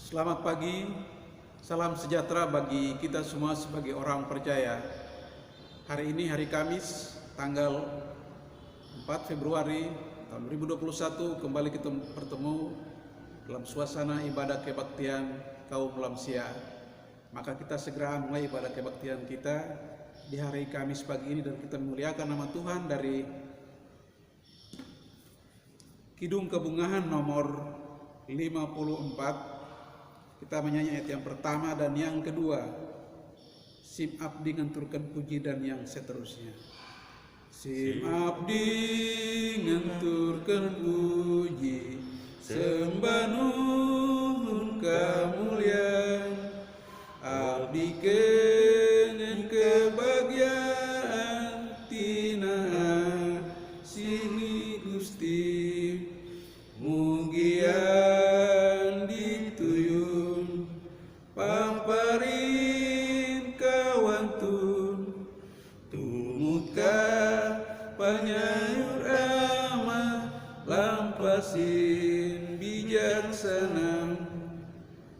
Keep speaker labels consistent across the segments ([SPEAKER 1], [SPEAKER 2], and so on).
[SPEAKER 1] Selamat pagi, salam sejahtera bagi kita semua sebagai orang percaya. Hari ini hari Kamis, tanggal 4 Februari tahun 2021, kembali kita bertemu dalam suasana ibadah kebaktian kaum lansia. Maka kita segera mulai ibadah kebaktian kita di hari Kamis pagi ini, dan kita memuliakan nama Tuhan dari Kidung Kebungahan nomor 54. Kita menyanyi ayat yang pertama dan yang kedua. Sim abdi nganturkan puji dan yang seterusnya. Sim abdi nganturkan puji, sembah nuhun kamuliaan, abdi kengen kebahagiaan tina sini Gusti, mugian dituyun pamparin kawantun, tumutka panyayur ama lampasin bijaksana.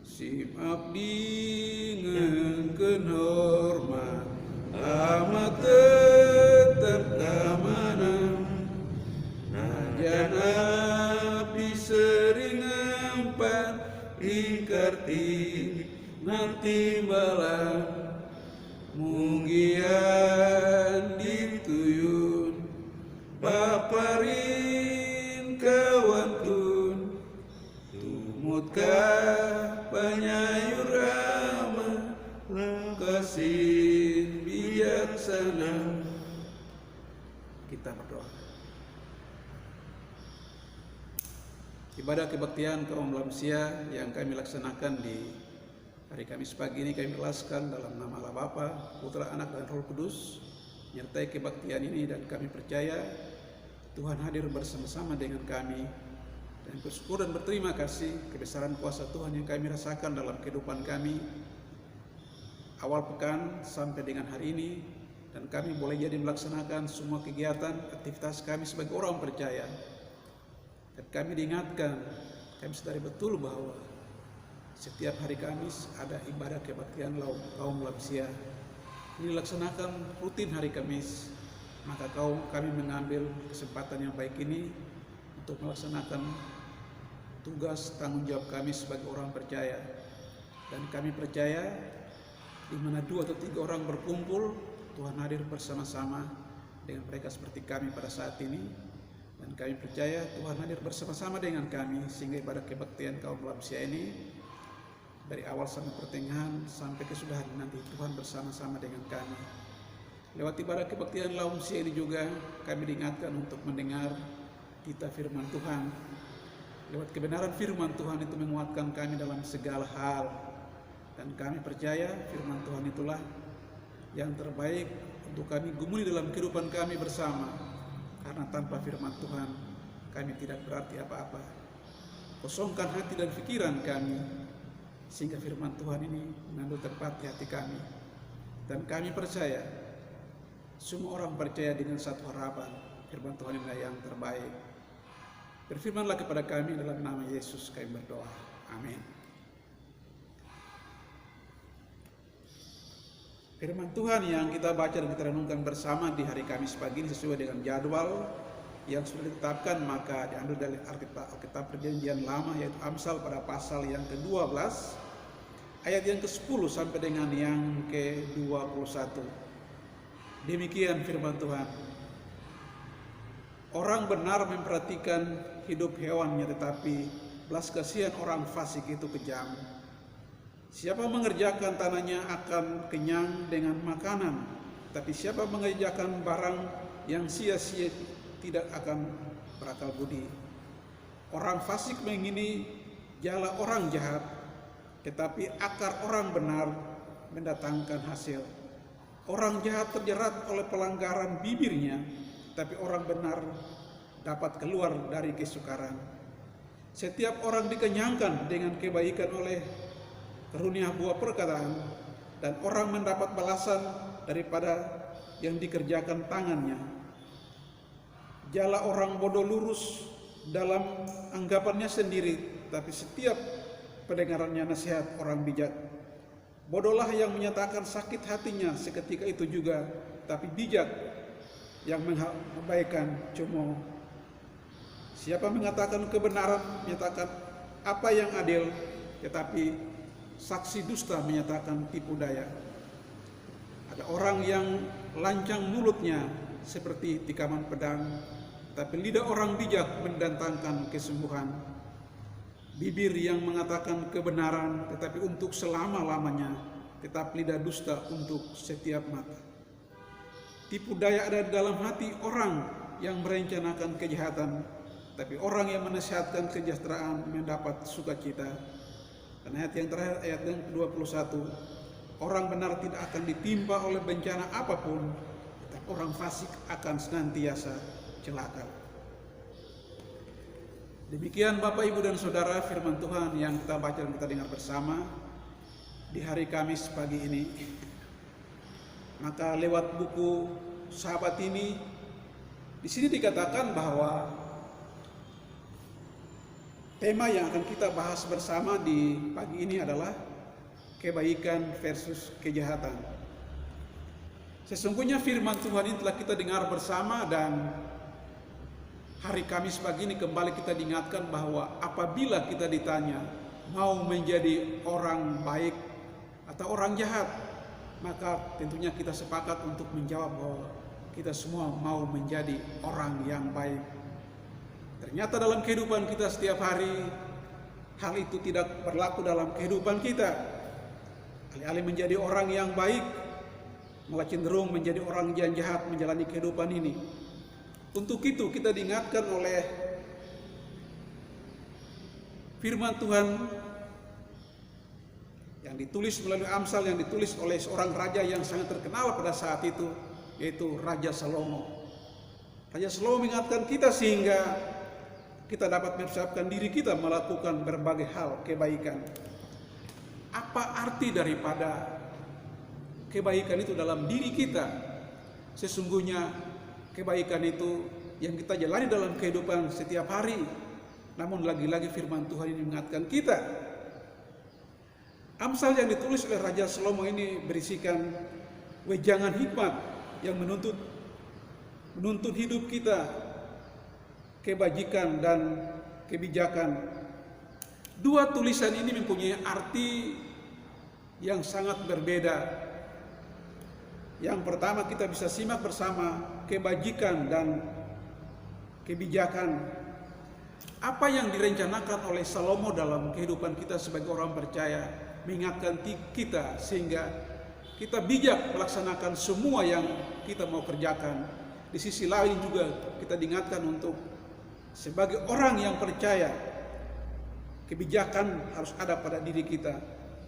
[SPEAKER 1] Sim abdi ngeukeun hormat amat tetep keamanan, najan abdi sering empat ingkarti nanti malam, mugian dituyun paparin kawantun, tumutka panyayur ama kasih bijaksana. Kita berdoa. Ibadah kebaktian kaum lansia yang kami laksanakan di hari Kamis pagi ini kami ikhlaskan dalam nama Allah Bapa, Putra, Anak, dan Roh Kudus. Menyertai kebaktian ini, dan kami percaya Tuhan hadir bersama-sama dengan kami, dan bersyukur dan berterima kasih kebesaran kuasa Tuhan yang kami rasakan dalam kehidupan kami awal pekan sampai dengan hari ini, dan kami boleh jadi melaksanakan semua kegiatan aktivitas kami sebagai orang percaya. Dan kami diingatkan, kami sadari betul bahwa setiap hari Kamis ada ibadah kebaktian kaum lansia. Ini dilaksanakan rutin hari Kamis. Maka kami mengambil kesempatan yang baik ini untuk melaksanakan tugas tanggung jawab kami sebagai orang percaya. Dan kami percaya di mana 2 atau 3 orang berkumpul, Tuhan hadir bersama-sama dengan mereka seperti kami pada saat ini. Dan kami percaya Tuhan hadir bersama-sama dengan kami, sehingga ibadah kebaktian kaum lansia ini dari awal sampai pertengahan sampai kesudahan nanti Tuhan bersama-sama dengan kami. Lewat ibadah kebaktian lansia ini juga kami diingatkan untuk mendengar kita firman Tuhan. Lewat kebenaran firman Tuhan itu menguatkan kami dalam segala hal. Dan kami percaya firman Tuhan itulah yang terbaik untuk kami gumuli dalam kehidupan kami bersama. Karena tanpa firman Tuhan kami tidak berarti apa-apa. Kosongkan hati dan pikiran kami, sehingga firman Tuhan ini mengambil tempat di hati kami. Dan kami percaya, semua orang percaya dengan satu harapan, firman Tuhan inilah yang terbaik. Berfirmanlah kepada kami dalam nama Yesus kami berdoa. Amin. Firman Tuhan yang kita baca dan kita renungkan bersama di hari Kamis pagi ini sesuai dengan jadwal yang sudah ditetapkan, maka diambil dari Alkitab Perjanjian Lama, yaitu Amsal pada pasal yang ke-12 ayat yang ke-10 sampai dengan yang ke-21. Demikian firman Tuhan. Orang benar memperhatikan hidup hewannya, tetapi belas kasihan orang fasik itu kejam. Siapa mengerjakan tanahnya akan kenyang dengan makanan, tapi siapa mengerjakan barang yang sia-sia tidak akan berakal budi. Orang fasik mengingini jala orang jahat, tetapi akar orang benar mendatangkan hasil. Orang jahat terjerat oleh pelanggaran bibirnya, tapi orang benar dapat keluar dari kesukaran. Setiap orang dikenyangkan dengan kebaikan oleh karunia buah perkataan, dan orang mendapat balasan daripada yang dikerjakan tangannya. Jala orang bodoh lurus dalam anggapannya sendiri, tapi setiap pendengarannya nasihat orang bijak. Bodohlah yang menyatakan sakit hatinya seketika itu juga, tapi bijak yang mengabaikan cemooh. Siapa mengatakan kebenaran, menyatakan apa yang adil, tetapi saksi dusta menyatakan tipu daya. Ada orang yang lancang mulutnya seperti tikaman pedang, tapi lidah orang bijak mendatangkan kesembuhan. Bibir yang mengatakan kebenaran tetapi untuk selama-lamanya, tetapi lidah dusta untuk setiap mata. Tipu daya ada di dalam hati orang yang merencanakan kejahatan, tapi orang yang menasihatkan kesejahteraan mendapat sukacita. Dan ayat yang terakhir, ayat yang ke-21, orang benar tidak akan ditimpa oleh bencana apapun, tetapi orang fasik akan senantiasa celaka. Demikian Bapak, Ibu, dan Saudara firman Tuhan yang kita baca dan kita dengar bersama di hari Kamis pagi ini. Maka lewat buku Sahabat ini, di sini dikatakan bahwa tema yang akan kita bahas bersama di pagi ini adalah kebaikan versus kejahatan. Sesungguhnya firman Tuhan ini telah kita dengar bersama, dan hari Kamis pagi ini kembali kita diingatkan bahwa apabila kita ditanya mau menjadi orang baik atau orang jahat, maka tentunya kita sepakat untuk menjawab bahwa kita semua mau menjadi orang yang baik. Ternyata dalam kehidupan kita setiap hari, hal itu tidak berlaku dalam kehidupan kita. Alih-alih menjadi orang yang baik, malah cenderung menjadi orang yang jahat menjalani kehidupan ini. Untuk itu kita diingatkan oleh firman Tuhan yang ditulis melalui Amsal, yang ditulis oleh seorang raja yang sangat terkenal pada saat itu, yaitu Raja Salomo. Raja Salomo mengingatkan kita sehingga kita dapat mempersiapkan diri kita melakukan berbagai hal kebaikan. Apa arti daripada kebaikan itu dalam diri kita? Sesungguhnya kebaikan itu yang kita jalani dalam kehidupan setiap hari. Namun lagi-lagi firman Tuhan ini mengingatkan kita. Amsal yang ditulis oleh Raja Salomo ini berisikan wejangan hikmat yang menuntun hidup kita, kebajikan dan kebijakan. Dua tulisan ini mempunyai arti yang sangat berbeda. Yang pertama kita bisa simak bersama kebajikan dan kebijakan. Apa yang direncanakan oleh Salomo dalam kehidupan kita sebagai orang percaya, mengingatkan kita sehingga kita bijak melaksanakan semua yang kita mau kerjakan. Di sisi lain juga kita diingatkan untuk sebagai orang yang percaya, kebijakan harus ada pada diri kita.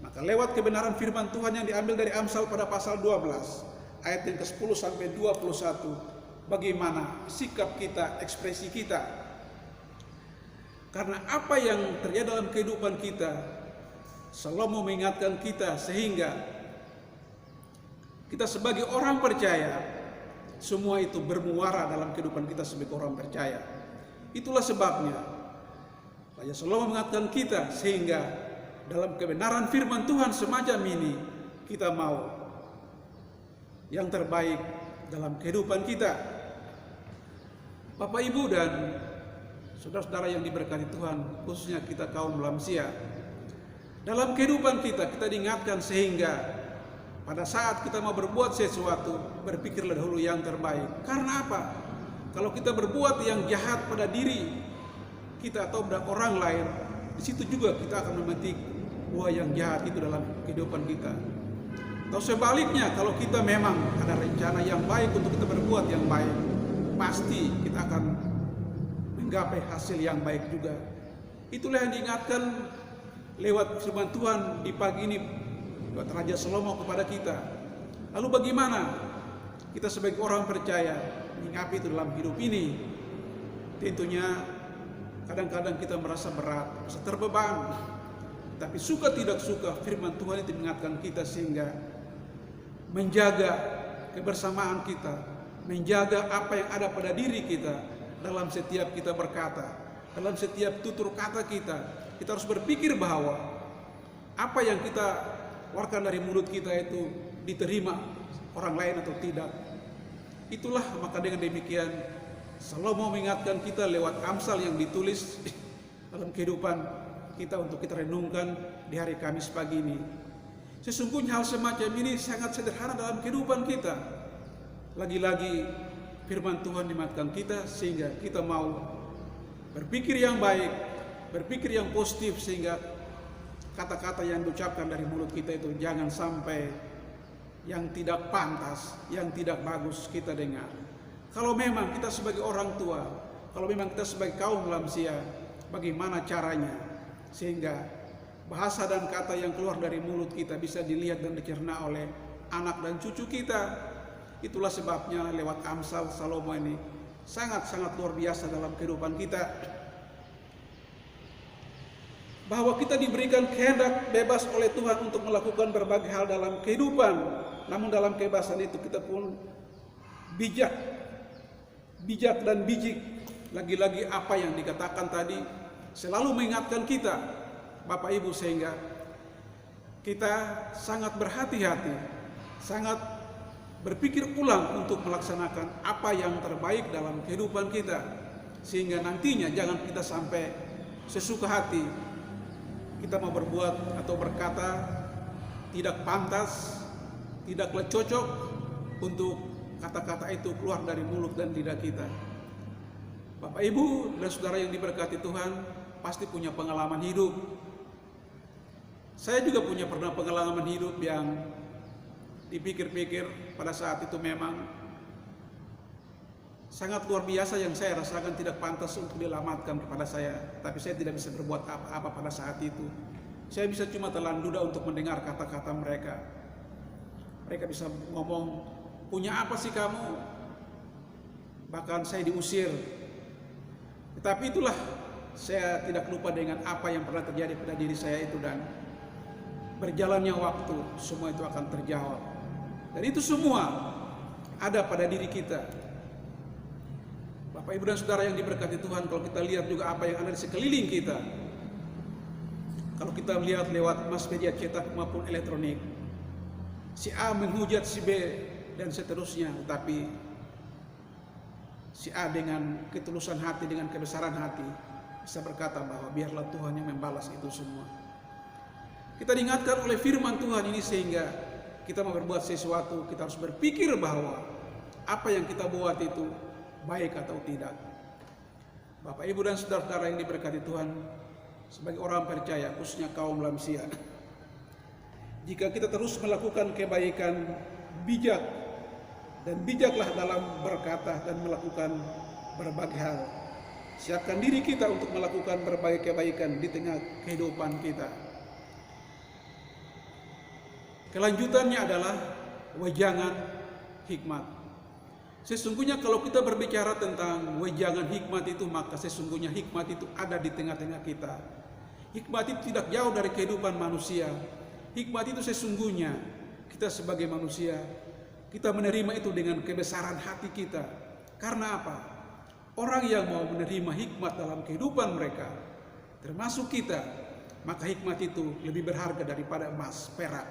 [SPEAKER 1] Maka lewat kebenaran firman Tuhan yang diambil dari Amsal pada pasal 12 ayat yang ke-10 sampai 21, bagaimana sikap kita, ekspresi kita. Karena apa yang terjadi dalam kehidupan kita, Salomo mengingatkan kita sehingga kita sebagai orang percaya, semua itu bermuara dalam kehidupan kita sebagai orang percaya. Itulah sebabnya Raja Salomo mengingatkan kita sehingga dalam kebenaran firman Tuhan semacam ini kita mau yang terbaik dalam kehidupan kita. Bapak, Ibu, dan saudara-saudara yang diberkati Tuhan, khususnya kita kaum lansia, dalam kehidupan kita diingatkan sehingga pada saat kita mau berbuat sesuatu, berpikirlah dahulu yang terbaik. Karena apa? Kalau kita berbuat yang jahat pada diri kita atau pada orang lain, di situ juga kita akan memetik buah yang jahat itu dalam kehidupan kita. Atau sebaliknya, kalau kita memang ada rencana yang baik untuk kita berbuat yang baik, pasti kita akan menggapai hasil yang baik juga. Itulah yang diingatkan lewat firman Tuhan di pagi ini buat Raja Salomo kepada kita. Lalu bagaimana kita sebagai orang percaya menyikapi itu dalam hidup ini? Tentunya kadang-kadang kita merasa berat, merasa terbeban. Tapi suka tidak suka firman Tuhan itu mengingatkan kita sehingga menjaga kebersamaan kita, menjaga apa yang ada pada diri kita dalam setiap kita berkata, dalam setiap tutur kata kita. Kita harus berpikir bahwa apa yang kita keluarkan dari mulut kita itu diterima orang lain atau tidak. Itulah maka dengan demikian Salomo mengingatkan kita lewat Amsal yang ditulis dalam kehidupan kita untuk kita renungkan di hari Kamis pagi ini. Sesungguhnya hal semacam ini sangat sederhana dalam kehidupan kita. Lagi-lagi firman Tuhan diingatkan kita sehingga kita mau berpikir yang baik, berpikir yang positif, sehingga kata-kata yang diucapkan dari mulut kita itu jangan sampai yang tidak pantas, yang tidak bagus kita dengar. Kalau memang kita sebagai orang tua, kalau memang kita sebagai kaum lansia, bagaimana caranya sehingga bahasa dan kata yang keluar dari mulut kita bisa dilihat dan dicerna oleh anak dan cucu kita. Itulah sebabnya lewat Amsal Salomo ini sangat-sangat luar biasa dalam kehidupan kita, bahwa kita diberikan kehendak bebas oleh Tuhan untuk melakukan berbagai hal dalam kehidupan. Namun dalam kebebasan itu kita pun bijak dan bijik. Lagi-lagi apa yang dikatakan tadi selalu mengingatkan kita, Bapak Ibu, sehingga kita sangat berhati-hati, sangat berpikir ulang untuk melaksanakan apa yang terbaik dalam kehidupan kita, sehingga nantinya jangan kita sampai sesuka hati kita mau berbuat atau berkata tidak pantas, tidaklah cocok untuk kata-kata itu keluar dari mulut dan lidah kita. Bapak Ibu dan saudara yang diberkati Tuhan pasti punya pengalaman hidup. Saya juga pernah pengalaman hidup yang dipikir-pikir pada saat itu memang sangat luar biasa, yang saya rasakan tidak pantas untuk dilamatkan kepada saya. Tapi saya tidak bisa berbuat apa-apa pada saat itu. Saya bisa cuma telan ludah untuk mendengar kata-kata mereka. Mereka bisa ngomong, punya apa sih kamu? Bahkan saya diusir. Tetapi itulah, saya tidak lupa dengan apa yang pernah terjadi pada diri saya itu, dan berjalannya waktu semua itu akan terjawab. Dan itu semua ada pada diri kita. Bapak Ibu dan saudara yang diberkati Tuhan, kalau kita lihat juga apa yang ada di sekeliling kita, kalau kita melihat lewat mass media cetak maupun elektronik, si A menghujat si B dan seterusnya, tetapi si A dengan ketulusan hati, dengan kebesaran hati bisa berkata bahwa biarlah Tuhan yang membalas itu semua. Kita diingatkan oleh firman Tuhan ini sehingga kita mau berbuat sesuatu, kita harus berpikir bahwa apa yang kita buat itu baik atau tidak. Bapak Ibu dan saudara-saudara yang diberkati Tuhan, sebagai orang percaya khususnya kaum lansia, jika kita terus melakukan kebaikan, bijak, dan bijaklah dalam berkata dan melakukan berbagai hal. Siapkan diri kita untuk melakukan berbagai kebaikan di tengah kehidupan kita. Kelanjutannya adalah wejangan hikmat. Sesungguhnya kalau kita berbicara tentang wejangan hikmat itu, maka sesungguhnya hikmat itu ada di tengah-tengah kita. Hikmat itu tidak jauh dari kehidupan manusia. Hikmat itu sesungguhnya kita sebagai manusia, kita menerima itu dengan kebesaran hati kita. Karena apa? Orang yang mau menerima hikmat dalam kehidupan mereka, termasuk kita, maka hikmat itu lebih berharga daripada emas, perak.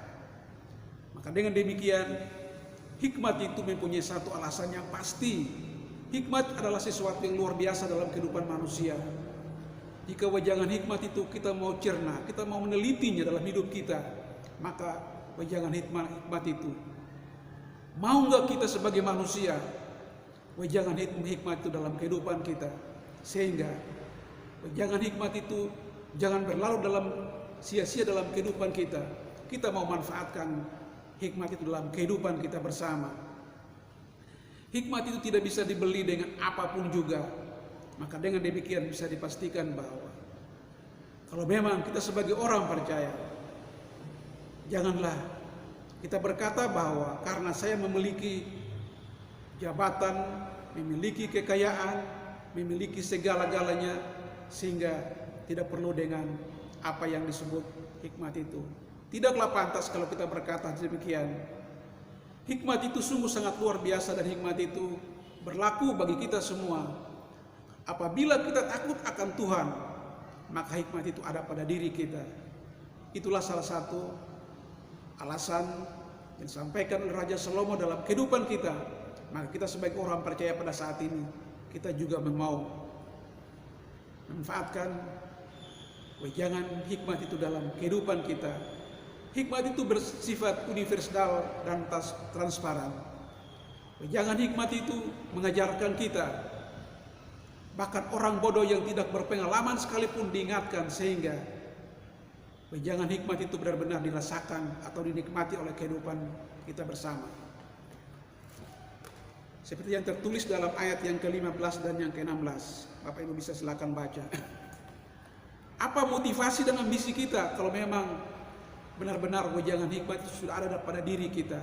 [SPEAKER 1] Maka dengan demikian, hikmat itu mempunyai satu alasan yang pasti. Hikmat adalah sesuatu yang luar biasa dalam kehidupan manusia. Jika wejangan hikmat itu kita mau cerna, kita mau menelitinya dalam hidup kita, maka wejangan hikmat itu, mau nggak kita sebagai manusia wejangan hikmat itu dalam kehidupan kita, sehingga wejangan hikmat itu jangan berlalu dalam sia-sia dalam kehidupan kita. Kita mau manfaatkan hikmat itu dalam kehidupan kita bersama. Hikmat itu tidak bisa dibeli dengan apapun juga. Maka dengan demikian bisa dipastikan bahwa kalau memang kita sebagai orang percaya, janganlah kita berkata bahwa karena saya memiliki jabatan, memiliki kekayaan, memiliki segala-galanya, sehingga tidak perlu dengan apa yang disebut hikmat itu. Tidaklah pantas kalau kita berkata demikian. Hikmat itu sungguh sangat luar biasa, dan hikmat itu berlaku bagi kita semua. Apabila kita takut akan Tuhan, maka hikmat itu ada pada diri kita. Itulah salah satu alasan yang disampaikan oleh Raja Salomo dalam kehidupan kita. Maka kita sebagai orang percaya pada saat ini, kita juga mau memanfaatkan wejangan hikmat itu dalam kehidupan kita. Hikmat itu bersifat universal dan transparan. Wejangan hikmat itu mengajarkan kita, bahkan orang bodoh yang tidak berpengalaman sekalipun diingatkan, sehingga wejangan hikmat itu benar-benar dirasakan atau dinikmati oleh kehidupan kita bersama. Seperti yang tertulis dalam ayat yang ke-15 dan yang ke-16. Bapak Ibu bisa silakan baca. Apa motivasi dan ambisi kita kalau memang benar-benar wejangan hikmat itu sudah ada pada diri kita?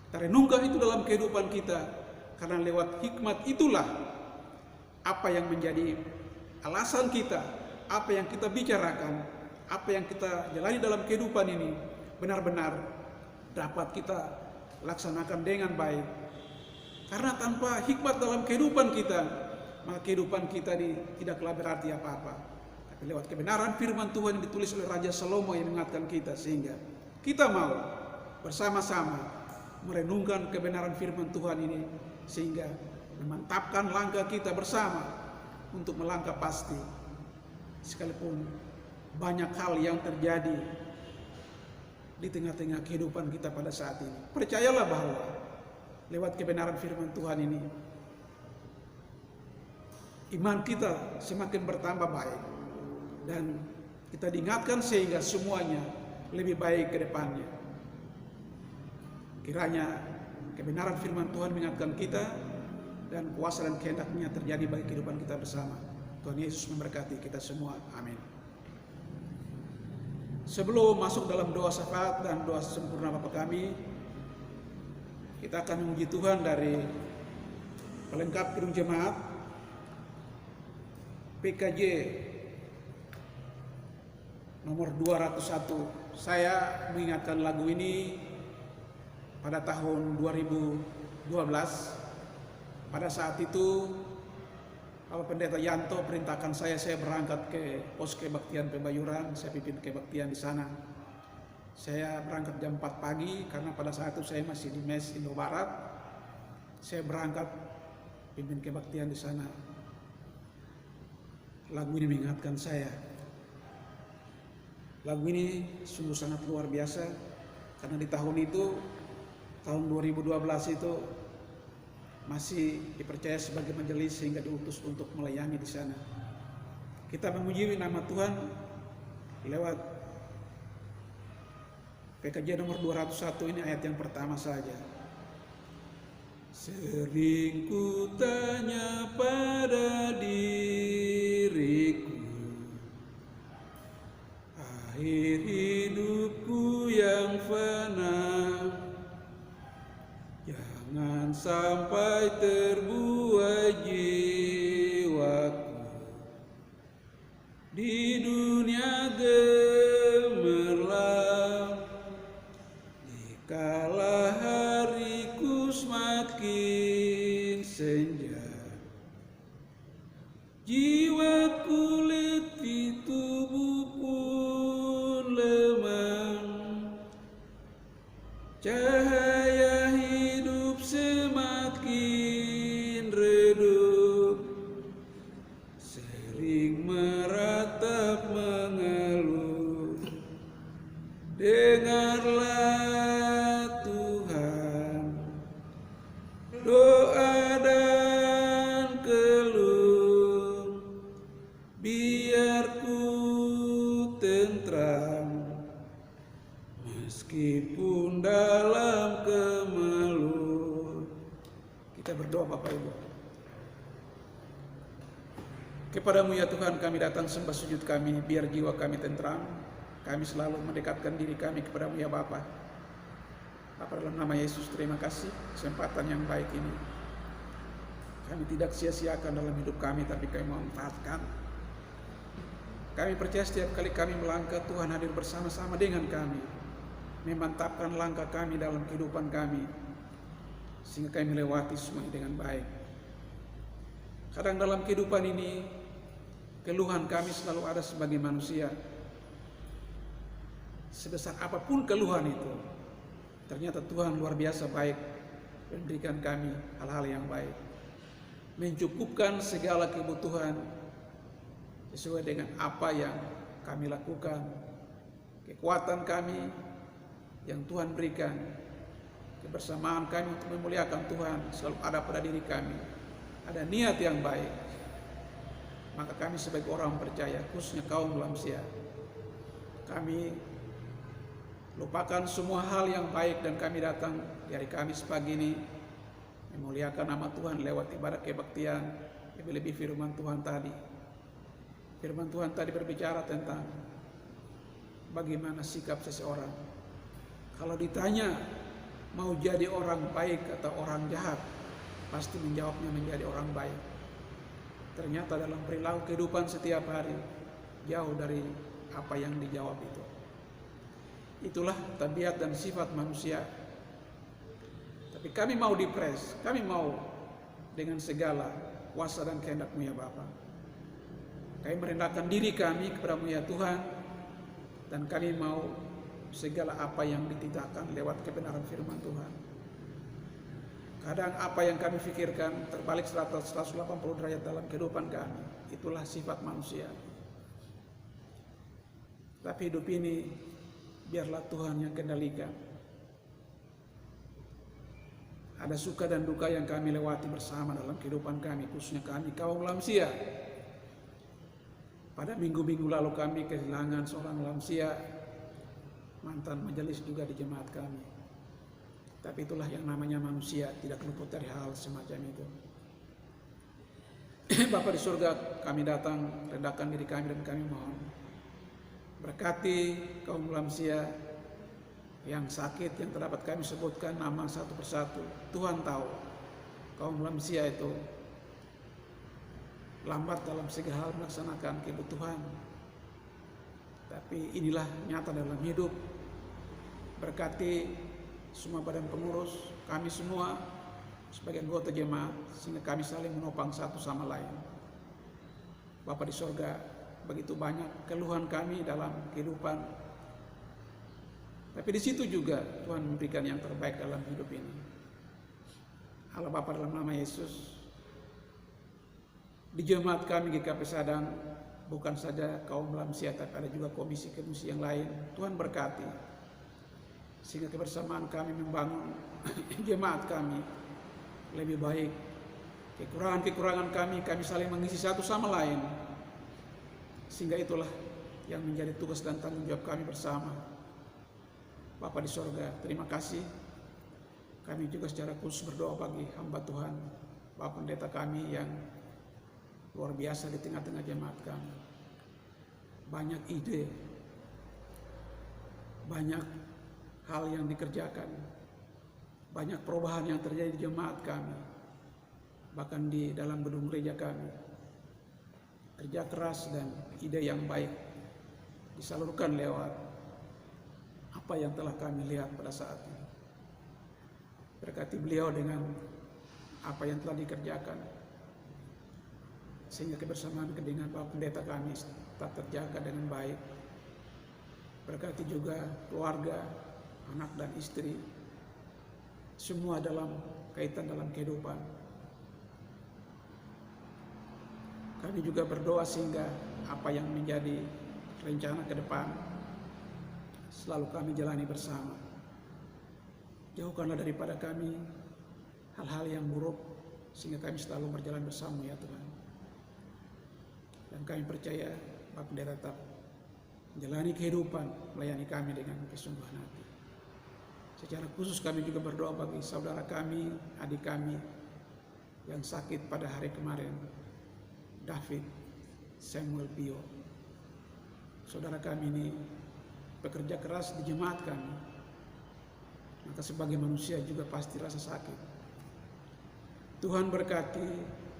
[SPEAKER 1] Kita renungkan itu dalam kehidupan kita, karena lewat hikmat itulah apa yang menjadi alasan kita, apa yang kita bicarakan, apa yang kita jalani dalam kehidupan ini benar-benar dapat kita laksanakan dengan baik. Karena tanpa hikmat dalam kehidupan kita, maka kehidupan kita tidaklah berarti apa-apa. Tapi lewat kebenaran firman Tuhan yang ditulis oleh Raja Salomo yang mengingatkan kita, sehingga kita mau bersama-sama merenungkan kebenaran firman Tuhan ini, sehingga memantapkan langkah kita bersama untuk melangkah pasti. Sekalipun banyak hal yang terjadi di tengah-tengah kehidupan kita pada saat ini, percayalah bahwa lewat kebenaran firman Tuhan ini, iman kita semakin bertambah baik, dan kita diingatkan sehingga semuanya lebih baik ke depannya. Kiranya kebenaran firman Tuhan mengingatkan kita, dan kuasa dan kehendak-Nya terjadi bagi kehidupan kita bersama. Tuhan Yesus memberkati kita semua. Amin. Sebelum masuk dalam doa syafaat dan doa sempurna Bapa kami, kita akan memuji Tuhan dari pelengkap gedung jemaat PKJ nomor 201. Saya mengingatkan lagu ini pada tahun 2012. Pada saat itu Bapak Pendeta Yanto perintahkan saya berangkat ke pos kebaktian Pebayuran. Saya pimpin kebaktian di sana. Saya berangkat jam 4 pagi karena pada saat itu saya masih di Mes Indo Barat. Saya berangkat pimpin kebaktian di sana. Lagu ini mengingatkan saya. Lagu ini sungguh sangat luar biasa, karena di tahun itu, tahun 2012 itu masih dipercaya sebagai majelis sehingga diutus untuk melayani di sana. Kita memuji nama Tuhan lewat PKJ nomor 201 ini, ayat yang pertama saja. Sering ku tanya pada diriku, akhir hidupku yang fana, jangan sampai terbuai jiwaku di dunia gemerlap, dikala hariku semakin senja, jiwaku letih, tubuh pun lemah, cahaya hidup semakin redup, sering meratap mengeluh. Dengarlah Tuhan doa dan keluh, biar ku tentram meskipun dalam kemelut. Kita berdoa Bapak Ibu. Kepadamu ya Tuhan kami datang sembah sujud kami, biar jiwa kami tentram. Kami selalu mendekatkan diri kami kepadamu ya Bapa. Bapa, dalam nama Yesus terima kasih kesempatan yang baik ini. Kami tidak sia-siakan dalam hidup kami, tapi kami memanfaatkan. Kami percaya setiap kali kami melangkah, Tuhan hadir bersama-sama dengan kami, memantapkan langkah kami dalam kehidupan kami, sehingga kami melewati semuanya dengan baik. Kadang dalam kehidupan ini, keluhan kami selalu ada sebagai manusia. sebesar apapun keluhan itu, ternyata Tuhan luar biasa baik, memberikan kami hal-hal yang baik, mencukupkan segala kebutuhan sesuai dengan apa yang kami lakukan, kekuatan kami yang Tuhan berikan, kebersamaan kami untuk memuliakan Tuhan selalu ada pada diri kami, ada niat yang baik. Maka kami sebagai orang percaya, khususnya kaum lansia, kami lupakan semua hal yang baik dan kami datang di hari Kamis pagi ini memuliakan nama Tuhan lewat ibadah kebaktian, lebih-lebih firman Tuhan tadi. Firman Tuhan tadi berbicara tentang bagaimana sikap seseorang. Kalau ditanya mau jadi orang baik atau orang jahat, pasti menjawabnya menjadi orang baik. Ternyata dalam perilaku kehidupan setiap hari jauh dari apa yang dijawab itu. Itulah tabiat dan sifat manusia. Tapi kami mau dipres, kami mau dengan segala kuasa dan kehendak-Mu ya Bapa. Kami merendahkan diri kami kepada-Mu ya Tuhan, dan kami mau segala apa yang dititahkan lewat kebenaran firman Tuhan. Kadang apa yang kami pikirkan terbalik 180 derajat dalam kehidupan kami. Itulah sifat manusia. Tapi hidup ini biarlah Tuhan yang kendalikan. Ada suka dan duka yang kami lewati bersama dalam kehidupan kami, khususnya kami kaum lansia. Pada minggu-minggu lalu kami kehilangan seorang lansia, mantan majelis juga di jemaat kami. Tapi itulah yang namanya manusia, tidak luput dari hal semacam itu. Bapa di surga, kami datang, rendahkan diri kami dan kami mohon berkati kaum lansia yang sakit, yang terdapat kami sebutkan nama satu persatu. Tuhan tahu kaum lansia itu lambat dalam segala hal melaksanakan kebutuhan. Tapi inilah nyata dalam hidup. Berkati semua badan pengurus, kami semua sebagai anggota jemaat, sehingga kami saling menopang satu sama lain. Bapa di surga, begitu banyak keluhan kami dalam kehidupan, tapi di situ juga Tuhan memberikan yang terbaik dalam hidup ini. Allah Bapa, dalam nama Yesus, di jemaat kami GKP Sadang bukan saja kaum lansia, tapi ada juga komisi-komisi yang lain. Tuhan berkati sehingga kebersamaan kami membangun jemaat kami lebih baik. Kekurangan-kekurangan kami saling mengisi satu sama lain, sehingga itulah yang menjadi tugas dan tanggung jawab kami bersama. Bapa di sorga, terima kasih. Kami juga secara khusus berdoa bagi hamba Tuhan, Bapak Pendeta kami yang luar biasa di tengah-tengah jemaat kami. Banyak ide, banyak hal yang dikerjakan, banyak perubahan yang terjadi di jemaat kami, bahkan di dalam gedung gereja kami. Kerja keras dan ide yang baik disalurkan lewat apa yang telah kami lihat pada saat ini. Berkati beliau dengan apa yang telah dikerjakan, sehingga kebersamaan dengan Bapak Pendeta kami tetap terjaga dengan baik. Berkati juga keluarga, anak dan istri, semua dalam kaitan dalam kehidupan. Kami juga berdoa sehingga apa yang menjadi rencana ke depan selalu kami jalani bersama. Jauhkanlah daripada kami hal-hal yang buruk, sehingga kami selalu berjalan bersama ya Tuhan. Dan kami percaya Bapak Pendeta tetap menjalani kehidupan, melayani kami dengan kesungguhan hati. Secara khusus kami juga berdoa bagi saudara kami, adik kami yang sakit pada hari kemarin, David Samuel Pio. Saudara kami ini bekerja keras di jemaat kami, maka sebagai manusia juga pasti rasa sakit. Tuhan berkati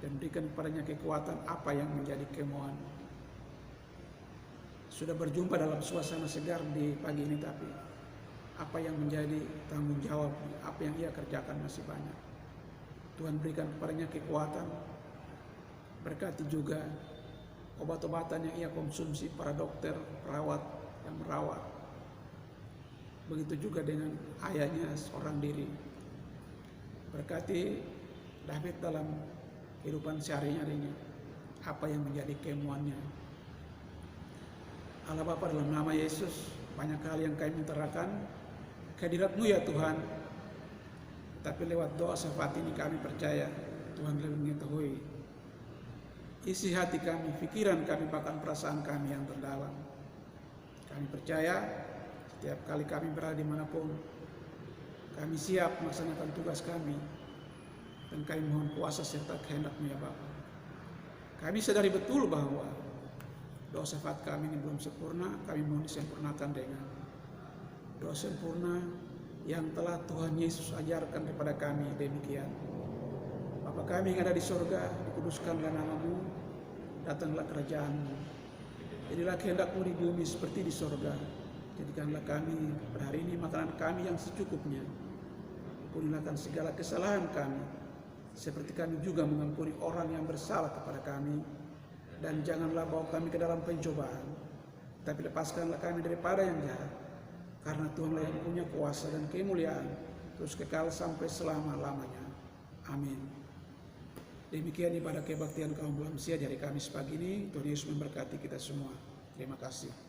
[SPEAKER 1] dan berikan kepadanya kekuatan apa yang menjadi kemauan. Sudah berjumpa dalam suasana segar di pagi ini, tapi apa yang menjadi tanggung jawab, apa yang ia kerjakan masih banyak. Tuhan berikan kepadanya kekuatan. Berkati juga obat-obatan yang ia konsumsi, para dokter, perawat yang merawat. Begitu juga dengan ayahnya seorang diri. Berkati David dalam kehidupan sehari-harinya, apa yang menjadi keilmuannya. Allah Bapa, dalam nama Yesus, banyak hal yang kami utarakan kehadirat-Mu ya Tuhan. Tapi lewat doa syafaat ini kami percaya Tuhan lebih mengetahui isi hati kami, pikiran kami, bahkan perasaan kami yang terdalam. Kami percaya setiap kali kami berada dimanapun, kami siap melaksanakan tugas kami, dan kami mohon kuasa serta kehendak-Mu ya Bapa. Kami sadari betul bahwa doa syafaat kami ini belum sempurna, kami mohon disempurnakan dengan doa sempurna yang telah Tuhan Yesus ajarkan kepada kami. Demikian, Bapa kami yang ada di sorga, dikuduskanlah nama-Mu, datanglah kerajaan-Mu, jadilah kehendak-Mu di bumi seperti di sorga. Jadikanlah kami pada hari ini makanan kami yang secukupnya. Ampunilah segala kesalahan kami, seperti kami juga mengampuni orang yang bersalah kepada kami. Dan janganlah bawa kami ke dalam pencobaan, tapi lepaskanlah kami daripada yang jahat. Karena Tuhanlah yang punya kuasa dan kemuliaan terus kekal sampai selama-lamanya. Amin. Demikian ibadah kebaktian kaum Lamsia dari Kamis pagi ini. Tuhan Yesus memberkati kita semua. Terima kasih.